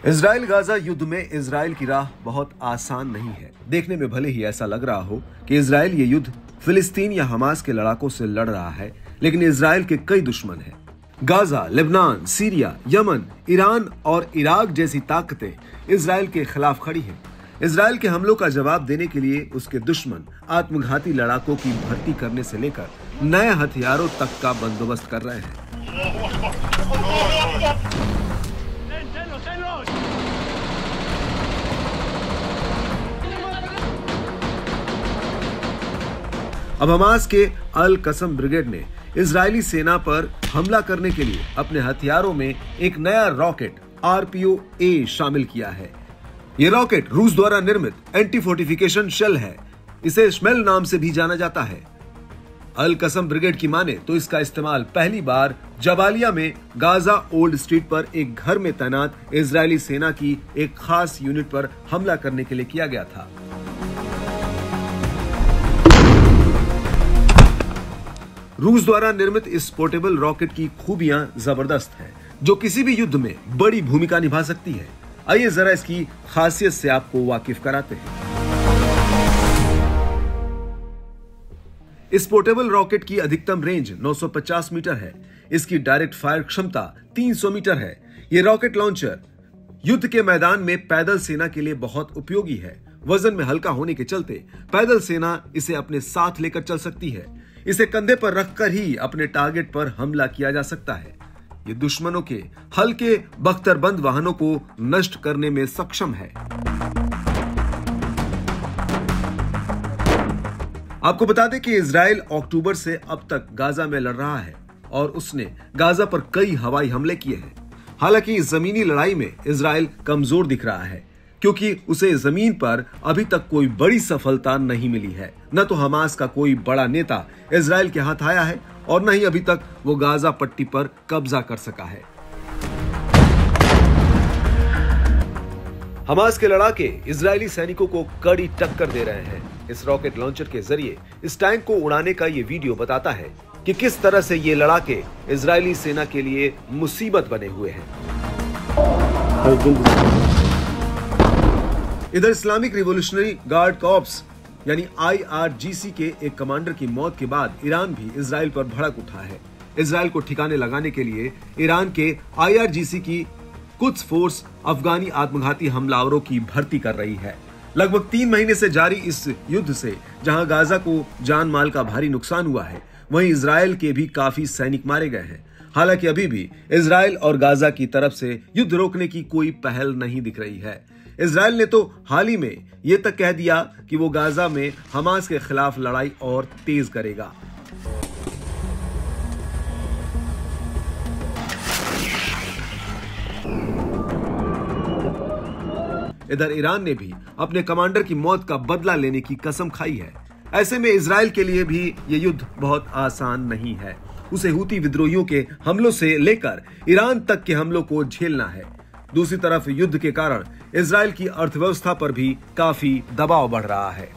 Israel Gaza युद्ध में Israel की राह बहुत आसान नहीं है। देखने में भले ही ऐसा लग रहा हो कि इजराइल ये युद्ध फिलिस्तीन या हमास के लड़ाकों से लड़ रहा है, लेकिन इजराइल के कई दुश्मन हैं। Gaza, Lebanon, Syria, Yemen, Iran और इराक जैसी ताकतें इजराइल के खिलाफ खड़ी हैं। इजराइल के हमलों का जवाब देने के लिए उसके दुश्मन आत्मघाती लड़ाकों की भर्ती करने से लेकर नए हथियारों तक का बंदोबस्त कर रहे हैं। अब हमास के अल कसम ब्रिगेड ने इजरायली सेना पर हमला करने के लिए अपने हथियारों में एक नया रॉकेट RPO-A शामिल किया है। यह रॉकेट रूस द्वारा निर्मित एंटी फोर्टिफिकेशन शेल है। इसे श्मेल नाम से भी जाना जाता है। अल कसम ब्रिगेड की माने तो इसका इस्तेमाल पहली बार जबालिया में गाजा ओल्ड स्ट्रीट पर एक घर में तैनात इजरायली सेना की एक खास यूनिट पर हमला करने के लिए किया गया था। रूस द्वारा निर्मित इस पोर्टेबल रॉकेट की खूबियां जबरदस्त हैं, जो किसी भी युद्ध में बड़ी भूमिका निभा सकती है। आइए जरा इसकी खासियत से आपको वाकिफ कराते हैं। इस पोर्टेबल रॉकेट की अधिकतम रेंज 950 मीटर है। इसकी डायरेक्ट फायर क्षमता 300 मीटर है। यह रॉकेट लॉन्चर युद्ध के मैदान में पैदल सेना के लिए बहुत उपयोगी है। वजन में हल्का होने के चलते पैदल सेना इसे अपने साथ लेकर चल सकती है। इसे कंधे पर रखकर ही अपने टारगेट पर हमला किया जा सकता है। ये दुश्मनों के हल्के बख्तरबंद वाहनों को नष्ट करने में सक्षम है। आपको बता दें कि इजराइल अक्टूबर से अब तक गाजा में लड़ रहा है और उसने गाजा पर कई हवाई हमले किए हैं। हालांकि इस जमीनी लड़ाई में इजराइल कमजोर दिख रहा है, क्योंकि उसे जमीन पर अभी तक कोई बड़ी सफलता नहीं मिली है। न तो हमास का कोई बड़ा नेता इजराइल के हाथ आया है और न ही अभी तक वो गाजा पट्टी पर कब्जा कर सका है। हमास के लड़ाके इजरायली सैनिकों को कड़ी टक्कर दे रहे हैं। इस रॉकेट लॉन्चर के जरिए इस टैंक को उड़ाने का ये वीडियो बताता है कि किस तरह से ये लड़ाके इजरायली सेना के लिए मुसीबत बने हुए हैं। इधर इस्लामिक रिवॉल्यूशनरी गार्ड कॉर्प्स यानी IRGC के एक कमांडर की मौत के बाद ईरान भी इजराइल पर भड़क उठा है। इजराइल को ठिकाने लगाने के लिए ईरान के IRGC की कुद्स फोर्स अफगानी आत्मघाती हमलावरों की भर्ती कर रही है। लगभग 3 महीने से जारी इस युद्ध से जहां गाजा को जान माल का भारी नुकसान हुआ है, वहीं इजराइल के भी काफी सैनिक मारे गए हैं। हालांकि अभी भी इजराइल और गाजा की तरफ से युद्ध रोकने की कोई पहल नहीं दिख रही है। इजराइल ने तो हाल ही में यह तक कह दिया कि वो गाजा में हमास के खिलाफ लड़ाई और तेज करेगा। इधर ईरान ने भी अपने कमांडर की मौत का बदला लेने की कसम खाई है। ऐसे में इजराइल के लिए भी ये युद्ध बहुत आसान नहीं है। उसे हूती विद्रोहियों के हमलों से लेकर ईरान तक के हमलों को झेलना है। दूसरी तरफ युद्ध के कारण इजराइल की अर्थव्यवस्था पर भी काफी दबाव बढ़ रहा है।